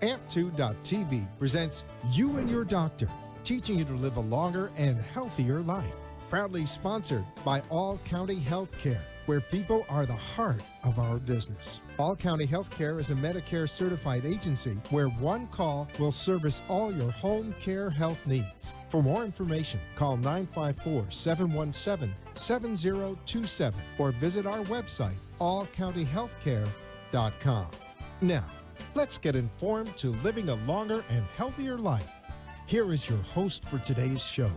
AMP2.TV presents You and Your Doctor, teaching you to live a longer and healthier life. Proudly sponsored by All County Healthcare, where people are the heart of our business. All County Healthcare is a Medicare certified agency where one call will service all your home care health needs. For more information, call 954-717-7027 or visit our website, allcountyhealthcare.com. Now, let's get informed to living a longer and healthier life. Here is your host for today's show.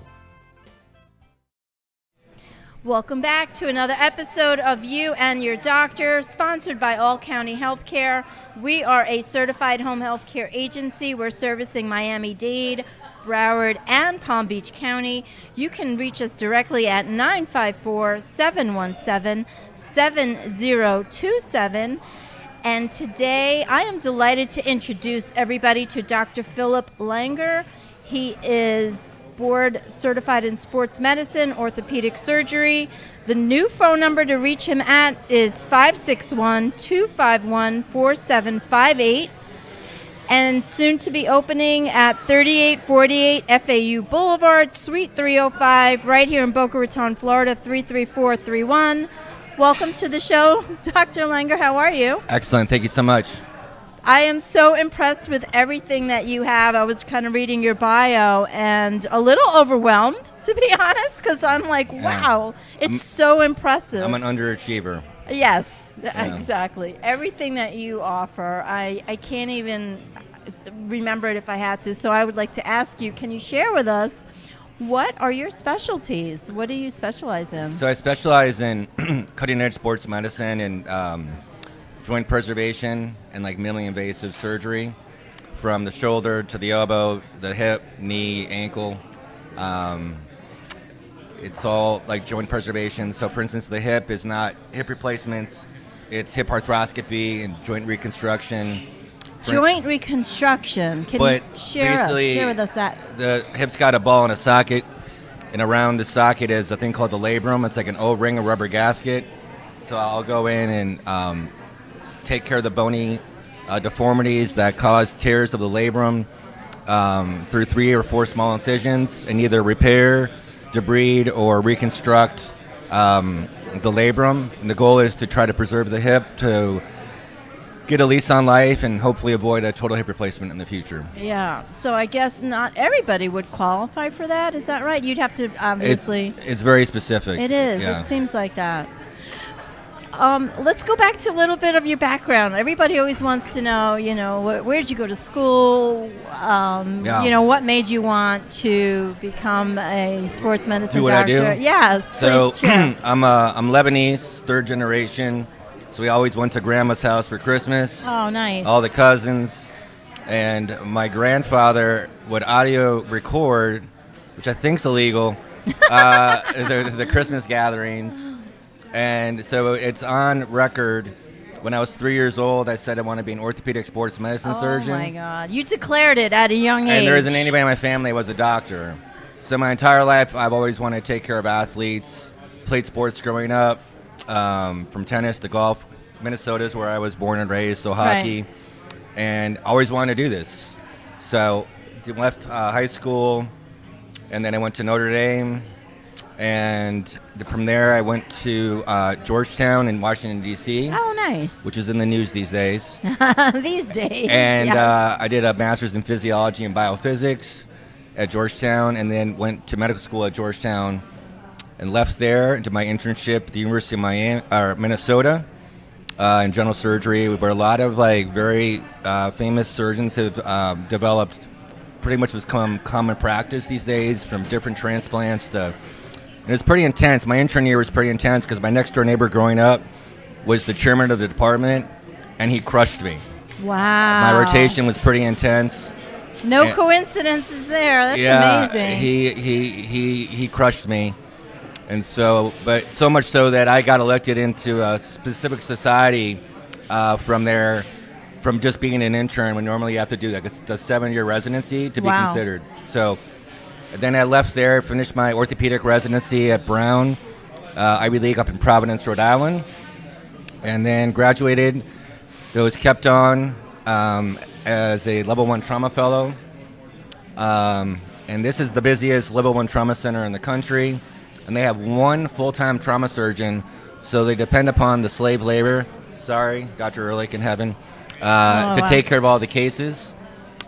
Welcome back to another episode of You and Your Doctor, sponsored by All County Healthcare. We are a certified home health care agency. We're servicing Miami-Dade, Broward, and Palm Beach County. You can reach us directly at 954-717-7027. And today I am delighted to introduce everybody to Dr. Phillip Langer. He is board certified in sports medicine, orthopedic surgery. The new phone number to reach him at is 561-251-4758. And soon to be opening at 3848 FAU Boulevard, Suite 305, right here in Boca Raton, Florida, 33431. Welcome to the show, Dr. Langer. How are you? Excellent. Thank you so much. I am so impressed with everything that you have. I was kind of reading your bio and a little overwhelmed, to be honest, because I'm like, wow, it's so impressive. I'm an underachiever. Yes, exactly. Everything that you offer, I can't even remember it if I had to. So I would like to ask you, can you share with us, what are your specialties? What do you specialize in? So I specialize in cutting-edge sports medicine and joint preservation and like minimally invasive surgery, from the shoulder to the elbow, the hip, knee, ankle. It's all like joint preservation. So for instance, the hip is not hip replacements, it's hip arthroscopy and joint reconstruction. Joint reconstruction. Can you share with us that? The hip's got a ball in a socket, and around the socket is a thing called the labrum. It's like an O-ring, a rubber gasket. So I'll go in and take care of the bony deformities that cause tears of the labrum through 3 or 4 small incisions, and either repair, debride, or reconstruct the labrum. And the goal is to try to preserve the hip, to get a lease on life, and hopefully avoid a total hip replacement in the future. Yeah, so I guess not everybody would qualify for that. Is that right? You'd have to obviously... It's very specific. It is. Yeah. It seems like that. Let's go back to a little bit of your background. Everybody always wants to know, where did you go to school? What made you want to become a sports medicine doctor? Do what I do? Yes, so, please share. I'm Lebanese, 3rd generation. So we always went to grandma's house for Christmas. Oh, nice. All the cousins. And my grandfather would audio record, which I think's illegal, the Christmas gatherings. And so it's on record. When I was 3 years old, I said I want to be an orthopedic sports medicine surgeon. Oh, my God. You declared it at a young age. And there isn't anybody in my family that was a doctor. So my entire life, I've always wanted to take care of athletes, played sports growing up, from tennis to golf. Minnesota is where I was born and raised, so hockey. Right. And always wanted to do this. So left high school, and then I went to Notre Dame. And from there, I went to Georgetown in Washington, D.C. Oh, nice. Which is in the news these days. These days, And yes. I did a master's in physiology and biophysics at Georgetown, and then went to medical school at Georgetown, and left there into my internship at the University of Minnesota in general surgery, where a lot of very famous surgeons have developed pretty much what's become common practice these days, from different transplants to... And it's pretty intense. My intern year was pretty intense because my next door neighbor growing up was the chairman of the department, and he crushed me. Wow. My rotation was pretty intense. No coincidences there. That's amazing. He crushed me. And so, but so much so that I got elected into a specific society from just being an intern, when normally you have to do the 7-year residency to be considered. So then I left there, finished my orthopedic residency at Brown Ivy League up in Providence, Rhode Island, and then graduated. It was kept on as a level 1 trauma fellow. And this is the busiest level 1 trauma center in the country. And they have one full-time trauma surgeon, so they depend upon the slave labor. Sorry, Dr. Ehrlich in heaven. To take care of all the cases.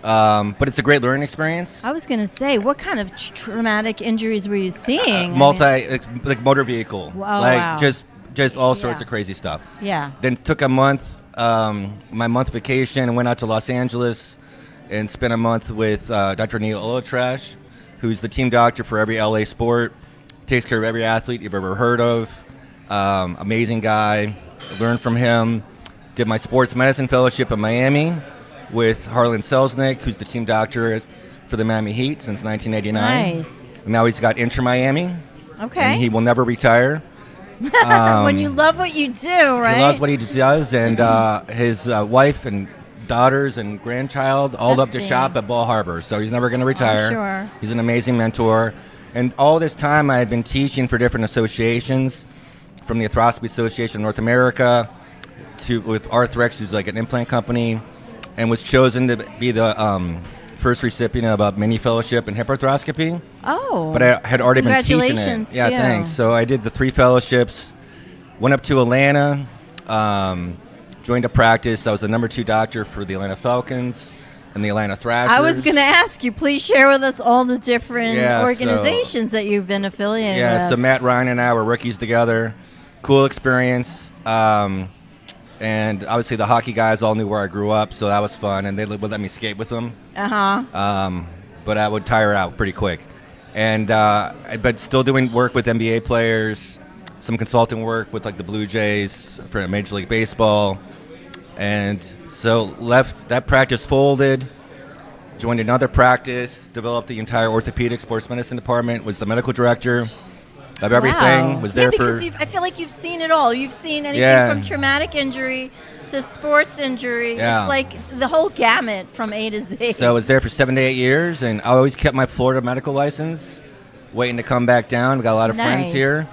But it's a great learning experience. I was going to say, what kind of traumatic injuries were you seeing? Like motor vehicle. Wow. Just all sorts of crazy stuff. Yeah. Then took a month, my month vacation, and went out to Los Angeles and spent a month with Dr. Neil Olatrash, who's the team doctor for every LA sport. Takes care of every athlete you've ever heard of. Amazing guy. Learned from him. Did my sports medicine fellowship in Miami with Harlan Selznick, who's the team doctor for the Miami Heat since 1989. Nice. Now he's got Inter Miami. Okay. And he will never retire. When you love what you do, right? He loves what he does, and his wife and daughters and grandchild all love to shop at Ball Harbor, so he's never going to retire. Sure. He's an amazing mentor. And all this time I had been teaching for different associations, from the Arthroscopy Association of North America with Arthrex, who's like an implant company, and was chosen to be the first recipient of a mini fellowship in hip arthroscopy. Oh. But I had already been teaching it. Congratulations. Yeah, thanks. So I did the 3 fellowships, went up to Atlanta, joined a practice. I was the number 2 doctor for the Atlanta Falcons and the Atlanta Thrashers. I was going to ask you, please share with us all the different organizations that you've been affiliated with. Yeah, so Matt Ryan and I were rookies together. Cool experience. And obviously the hockey guys all knew where I grew up, so that was fun, and they would let me skate with them. But I would tire out pretty quick. And but still doing work with NBA players, some consulting work with like the Blue Jays for Major League Baseball. And so left that practice, folded, joined another practice, developed the entire orthopedic sports medicine department, was the medical director of everything. Was there because I feel like you've seen it all. You've seen anything from traumatic injury to sports injury. Yeah. It's like the whole gamut from A to Z. So I was there for 7 to 8 years, and I always kept my Florida medical license, waiting to come back down. We got a lot of friends here.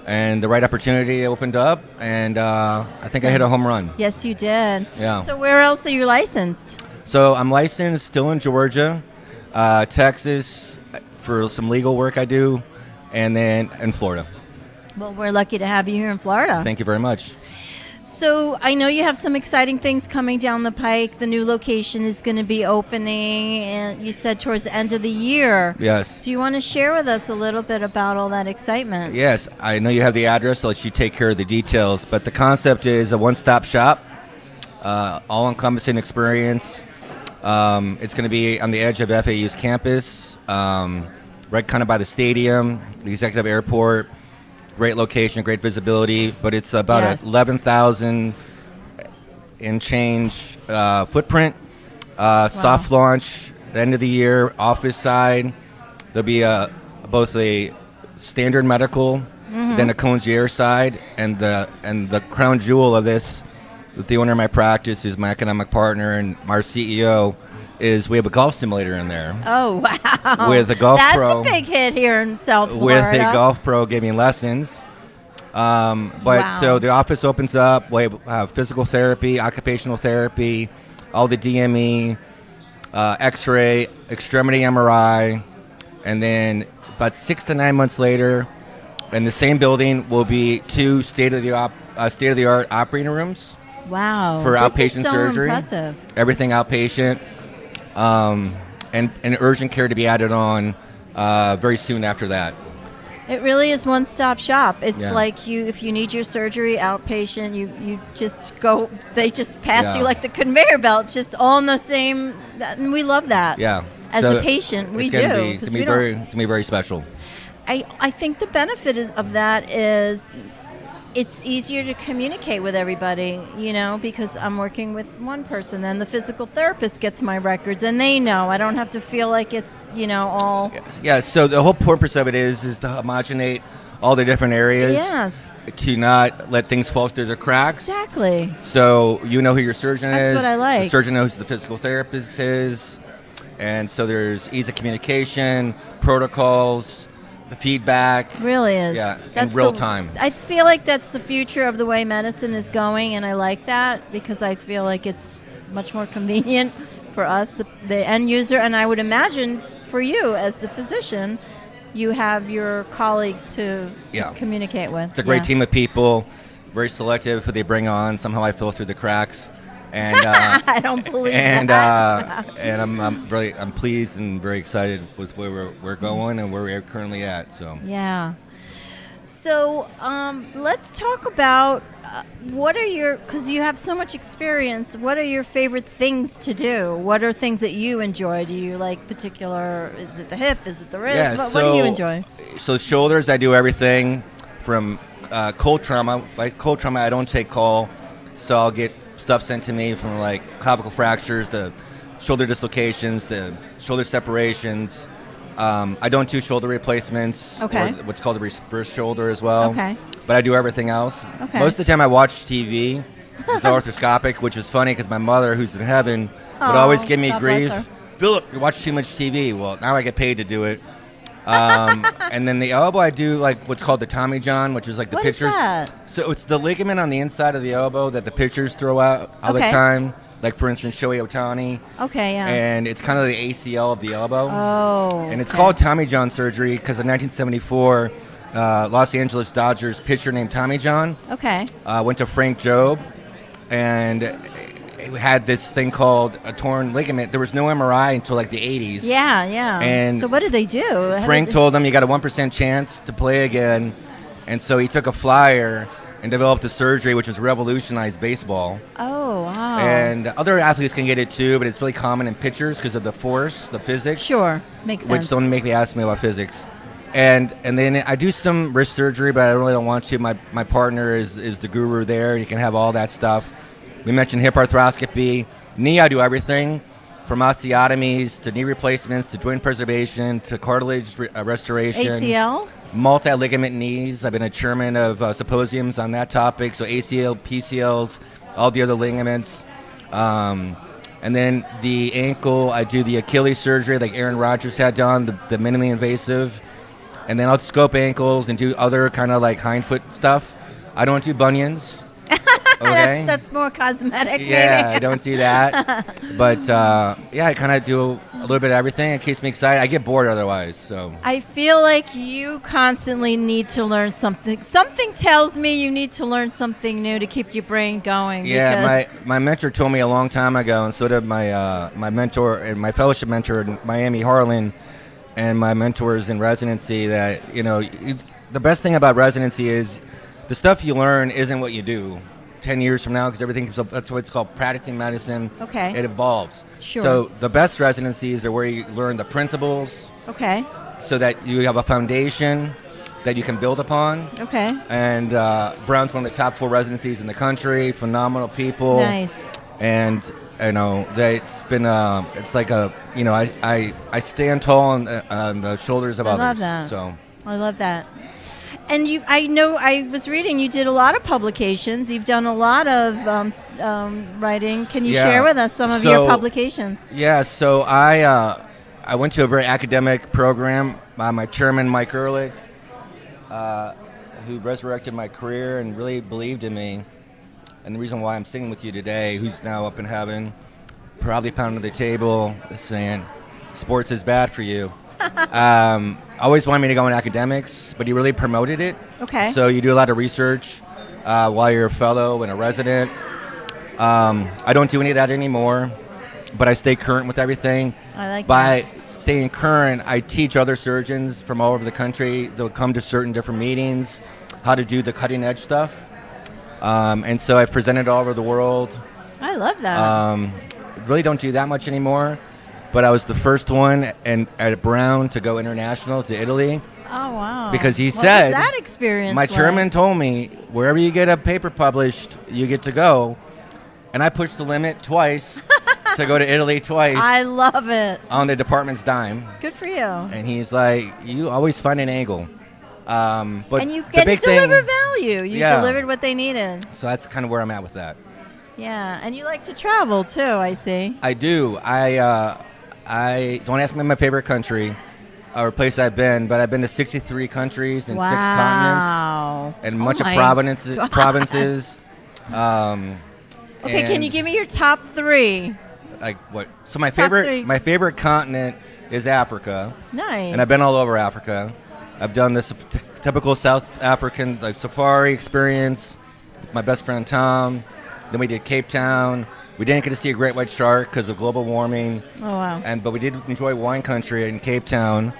And the right opportunity opened up, and I think I hit a home run. Yes, you did. Yeah. So where else are you licensed? So I'm licensed still in Georgia, Texas for some legal work I do, and then in Florida. Well, we're lucky to have you here in Florida. Thank you very much. So I know you have some exciting things coming down the pike. The new location is going to be opening, and you said towards the end of the year. Yes. Do you want to share with us a little bit about all that excitement? Yes. I know you have the address. I'll let you take care of the details. But the concept is a one-stop shop, all-encompassing experience. It's going to be on the edge of FAU's campus, right kind of by the stadium, the executive airport. Great location, great visibility, but it's about 11,000 and change footprint. Soft launch the end of the year. Office side, there'll be both a standard medical, then a concierge side, and the crown jewel of this, with the owner of my practice, who's my economic partner and our CEO, is we have a golf simulator in there. Oh, wow. With a golf pro. That's a big hit here in South Florida. With a golf pro giving lessons. So the office opens up. We have physical therapy, occupational therapy, all the DME, X-ray, extremity MRI, and then about 6 to 9 months later, in the same building will be 2 state-of-the-art operating rooms. Wow. For this outpatient is so surgery. Impressive. Everything outpatient. And urgent care to be added on very soon after that. It really is one-stop shop. It's like if you need your surgery outpatient, you just go. They just pass you like the conveyor belt, just all in the same. And we love that. Yeah. As a patient, we do. It's gonna be very special. I think the benefit of that is it's easier to communicate with everybody, because I'm working with one person. Then the physical therapist gets my records, and they know. I don't have to feel like it's, all. Yeah, so the whole purpose of it is to homogenate all the different areas. Yes. To not let things fall through the cracks. Exactly. So you know who your surgeon is. That's what I like. The surgeon knows who the physical therapist is. And so there's ease of communication, protocols, the feedback. Really is. Yeah, that's in real time. I feel like that's the future of the way medicine is going, and I like that because I feel like it's much more convenient for us, the end user, and I would imagine for you as the physician, you have your colleagues to communicate with. It's a great team of people, very selective who they bring on. Somehow I fell through the cracks. And I don't believe that. And I'm pleased and very excited with where we're going and where we're currently at. So yeah. So let's talk about what are your, because you have so much experience, what are your favorite things to do? What are things that you enjoy? Do you like particular, is it the hip, is it the wrist? Yeah, what do you enjoy? So shoulders, I do everything from cold trauma. Like cold trauma, I don't take call, so I'll get stuff sent to me from like clavicle fractures, the shoulder dislocations, the shoulder separations. I don't do shoulder replacements, or what's called the reverse shoulder as well. Okay. But I do everything else. Okay. Most of the time I watch TV. It's orthoscopic, which is funny because my mother, who's in heaven, would always give me God grief. bless her. Phillip, you watch too much TV. Well, now I get paid to do it. And then the elbow, I do like what's called the Tommy John, which is like the What pitchers. is that? So it's the ligament on the inside of the elbow that the pitchers throw out all the time. Like, for instance, Shohei Ohtani. Okay, yeah. And it's kind of the ACL of the elbow. Oh. And it's called Tommy John surgery because in 1974, Los Angeles Dodgers pitcher named Tommy John went to Frank Jobe and had this thing called a torn ligament. There was no MRI until like the 80s. Yeah, yeah. And so what did they do? Frank told him you got a 1% chance to play again. And so he took a flyer and developed a surgery which has revolutionized baseball. Oh, wow. And other athletes can get it too, but it's really common in pitchers because of the force, the physics. Sure, makes sense. Which don't make me ask me about physics. And then I do some wrist surgery, but I really don't want to. My partner is the guru there. You can have all that stuff. We mentioned hip arthroscopy. Knee, I do everything from osteotomies to knee replacements to joint preservation to cartilage restoration. ACL? Multi-ligament knees. I've been a chairman of symposiums on that topic. So ACL, PCLs, all the other ligaments. And then the ankle, I do the Achilles surgery like Aaron Rodgers had done, the minimally invasive. And then I'll scope ankles and do other kind of like hindfoot stuff. I don't do bunions. Okay. That's more cosmetic. Yeah, maybe. I don't do that. But I kind of do a little bit of everything. It keeps me excited. I get bored otherwise. So I feel like you constantly need to learn something. Something tells me you need to learn something new to keep your brain going. Yeah, my mentor told me a long time ago, and so did my mentor and my fellowship mentor in Miami, Harlan, and my mentors in residency, that the best thing about residency is the stuff you learn isn't what you do 10 years from now, because everything, that's what it's called, practicing medicine. Okay. It evolves. Sure. So the best residencies are where you learn the principles. Okay. So that you have a foundation that you can build upon. Okay. And Brown's one of the top 4 residencies in the country. Phenomenal people. Nice. And it's been it's like I stand tall on the shoulders of others. I love that. So I love that. And I know I was reading you did a lot of publications. You've done a lot of writing. Can you share with us some of your publications? Yeah. So I went to a very academic program by my chairman, Mike Ehrlich, who resurrected my career and really believed in me. And the reason why I'm sitting with you today, who's now up in heaven, probably pounding the table, saying, sports is bad for you. Always wanted me to go in academics, but he really promoted it. Okay. So you do a lot of research while you're a fellow and a resident. I don't do any of that anymore, but I stay current with everything. I like By staying current, I teach other surgeons from all over the country. They'll come to certain different meetings, how to do the cutting edge stuff. And so I've presented all over the world. I love that. Really don't do that much anymore, but I was the first one at Brown to go international to Italy. Oh, wow. Because he what said, was that experience my chairman told me, wherever you get a paper published, you get to go. And I pushed the limit twice to go to Italy twice. I love it. On the department's dime. Good for you. And he's like, you always find an angle. But and you deliver value. You delivered what they needed. So that's kind of where I'm at with that. Yeah, and you like to travel too, I see. I do. I don't ask me my favorite country or place I've been, but I've been to 63 countries and 6 continents and much of provinces. Okay, can you give me your top 3? like what? So my Top three. favorite continent is Africa. Nice. And I've been all over Africa. I've done this typical South African like safari experience with my best friend Tom. Then we did Cape Town. We didn't get to see a great white shark because of global warming. Oh wow! But we did enjoy wine country in Cape Town.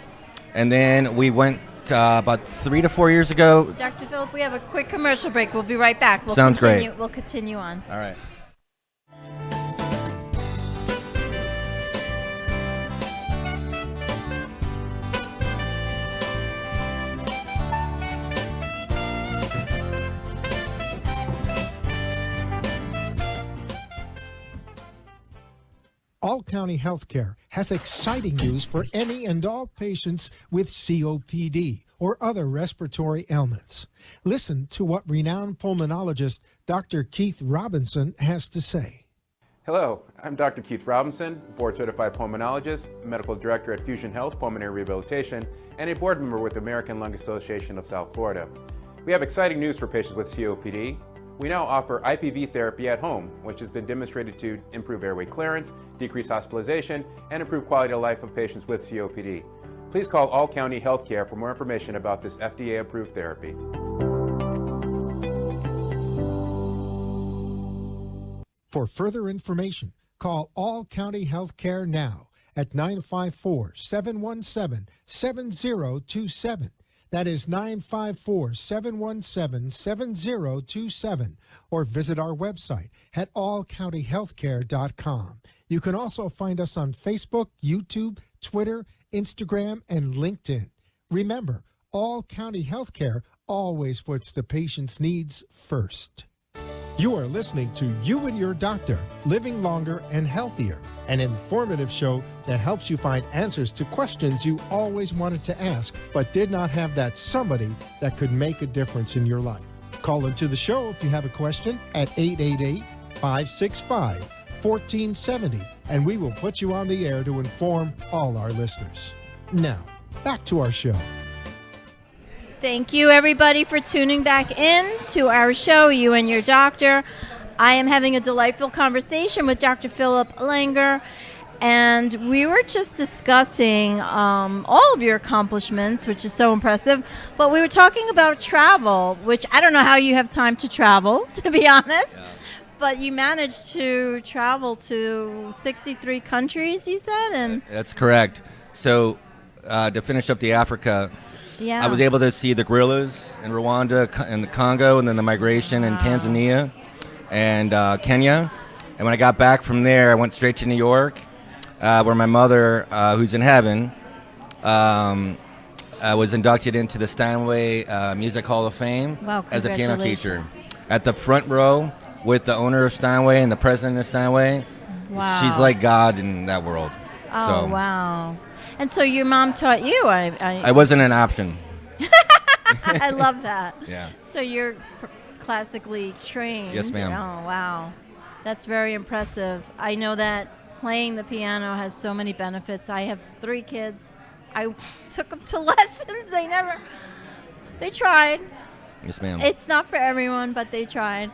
And then we went about 3 to 4 years ago. Dr. Phillip, we have a quick commercial break. We'll be right back. Sounds great. We'll continue on. All right. All County Healthcare has exciting news for any and all patients with COPD or other respiratory ailments. Listen to what renowned pulmonologist Dr. Keith Robinson has to say. Hello, I'm Dr. Keith Robinson, board-certified pulmonologist, medical director at Fusion Health Pulmonary Rehabilitation, and a board member with the American Lung Association of South Florida. We have exciting news for patients with COPD. We now offer IPV therapy at home, which has been demonstrated to improve airway clearance, decrease hospitalization, and improve quality of life of patients with COPD. Please call All County Healthcare for more information about this FDA-approved therapy. For further information, call All County Healthcare now at 954-717-7027. That is 954-717-7027, or visit our website at allcountyhealthcare.com. You can also find us on Facebook, YouTube, Twitter, Instagram, and LinkedIn. Remember, All County Healthcare always puts the patient's needs first. You are listening to You and Your Doctor, Living Longer and Healthier, an informative show that helps you find answers to questions you always wanted to ask, but did not have that somebody that could make a difference in your life. Call into the show if you have a question at 888-565-1470, and we will put you on the air to inform all our listeners. Now, back to our show. Thank you, everybody, for tuning back in to our show, You and Your Doctor. I am having a delightful conversation with Dr. Phillip Langer, and we were just discussing all of your accomplishments, which is so impressive, but we were talking about travel, which I don't know how you have time to travel, to be honest, but you managed to travel to 63 countries, you said? And That's correct. So to finish up the Africa, yeah. I was able to see the gorillas in Rwanda and the Congo, and then the migration in Tanzania and Kenya. And when I got back from there, I went straight to New York, where my mother, who's in heaven, was inducted into the Steinway Music Hall of Fame as a piano teacher. At the front row with the owner of Steinway and the president of Steinway. Wow. She's like God in that world. Oh, so, wow. And so your mom taught you? I wasn't an option. I love that. Yeah. So you're classically trained. Yes, ma'am. Oh, wow. That's very impressive. I know that playing the piano has so many benefits. I have 3 kids. I took them to lessons. They tried. Yes, ma'am. It's not for everyone, but they tried.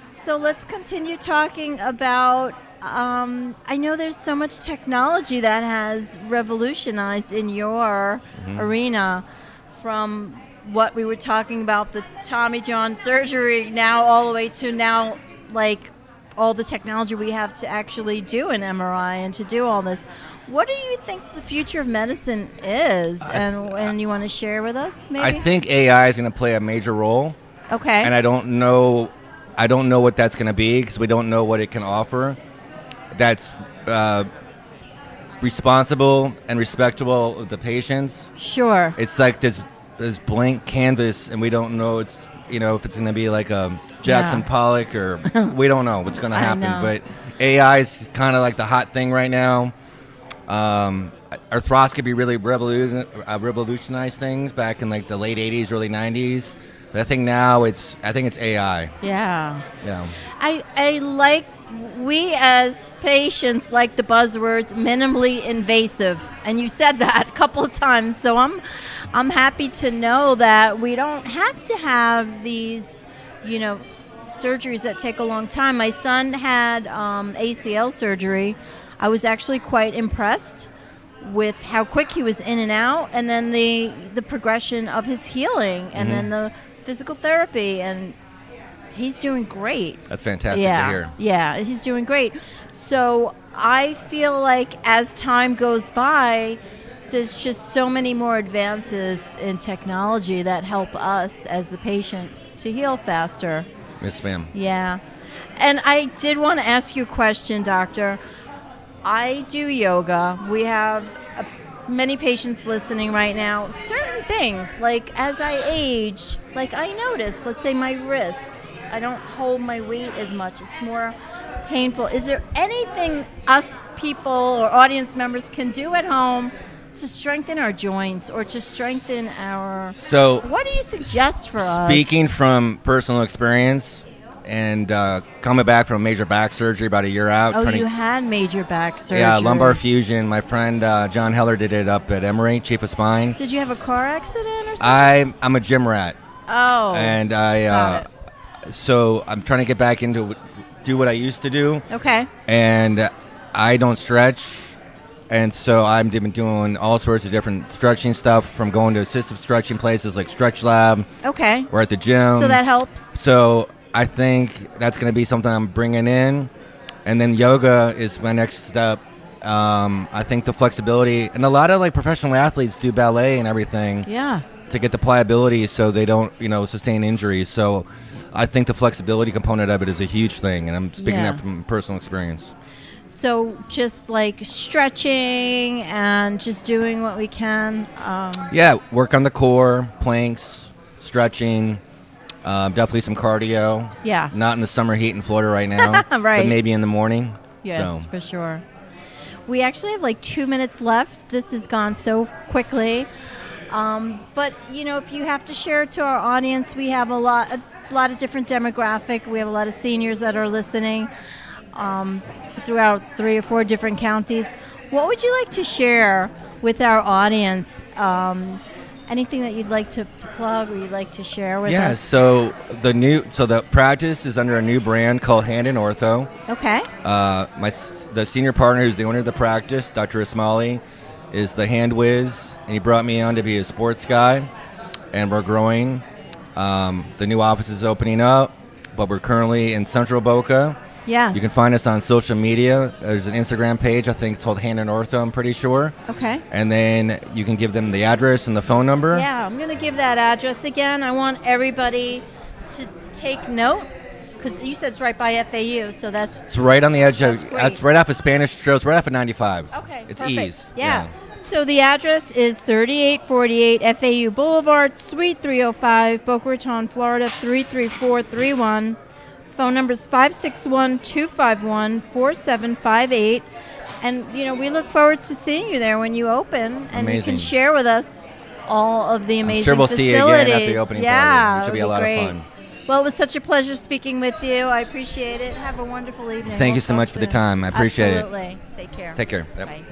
So let's continue talking about, I know there's so much technology that has revolutionized in your arena, from what we were talking about, the Tommy John surgery, now all the way to now, like, all the technology we have to actually do an MRI and to do all this. What do you think the future of medicine is? And you want to share with us, maybe? I think AI is going to play a major role. Okay. And I don't know what that's going to be, because we don't know what it can offer that's responsible and respectable of the patients. Sure. It's like this blank canvas, and we don't know if it's going to be like a Jackson Pollock, or we don't know what's going to happen. But AI is kind of like the hot thing right now. Arthroscopy really revolutionized things back in like the late 80s, early 90s. But I think now it's AI. Yeah. Yeah. I like, we as patients like the buzzwords minimally invasive, and you said that a couple of times. So I'm happy to know that we don't have to have these, surgeries that take a long time. My son had ACL surgery. I was actually quite impressed with how quick he was in and out, and then the progression of his healing, and then the physical therapy, and he's doing great. That's fantastic to hear. Yeah, he's doing great. So I feel like as time goes by, there's just so many more advances in technology that help us as the patient to heal faster. Yes, ma'am. Yeah. And I did want to ask you a question, doctor. I do yoga. We have many patients listening right now. Certain things, like as I age, like I notice, let's say my wrists, I don't hold my weight as much. It's more painful. Is there anything us people or audience members can do at home to strengthen our joints or to strengthen our... So, what do you suggest for us? Speaking from personal experience and coming back from major back surgery about a year out. Oh, you had major back surgery. Yeah, lumbar fusion. My friend John Heller did it up at Emory, Chief of Spine. Did you have a car accident or something? I'm a gym rat. Oh, and so I'm trying to get back into do what I used to do. Okay. And I don't stretch. And so I've been doing all sorts of different stretching stuff, from going to assistive stretching places like Stretch Lab. Okay. Or at the gym. So that helps. So I think that's going to be something I'm bringing in. And then yoga is my next step. I think the flexibility, and a lot of like professional athletes do ballet and everything. Yeah. To get the pliability so they don't, sustain injuries. So I think the flexibility component of it is a huge thing, and I'm speaking that from personal experience. So just like stretching and just doing what we can. Work on the core, planks, stretching, definitely some cardio. Yeah. Not in the summer heat in Florida right now. Right. But maybe in the morning. Yes, for sure. We actually have like 2 minutes left. This has gone so quickly. But, if you have to share it to our audience, we have a lot of different demographic. We have a lot of seniors that are listening throughout 3 or 4 different counties. What would you like to share with our audience? Anything that you'd like to plug or you'd like to share with us? Yeah, so the practice is under a new brand called Hand Ortho. Okay. The senior partner who's the owner of the practice, Dr. Ismaili, is the hand whiz, and he brought me on to be a sports guy, and we're growing. The new office is opening up, but we're currently in Central Boca. Yes. You can find us on social media. There's an Instagram page, I think it's called Hand Ortho, I'm pretty sure. Okay. And then you can give them the address and the phone number. Yeah, I'm going to give that address again. I want everybody to take note, because you said it's right by FAU, so it's right on the edge of, great. It's right off of Spanish Trail, it's right off of 95. Okay, it's perfect. ease. Yeah. So the address is 3848 FAU Boulevard, Suite 305, Boca Raton, Florida 33431. Phone number is 561-251-4758. And, we look forward to seeing you there when you open. And Amazing. You can share with us all of the amazing I'm sure we'll facilities. see you again at the opening party, which will be a lot great. of fun. Well, it was such a pleasure speaking with you. I appreciate it. Have a wonderful evening. Thank you so much for the time. I appreciate it. Absolutely. Take care. Take care. Yep. Bye.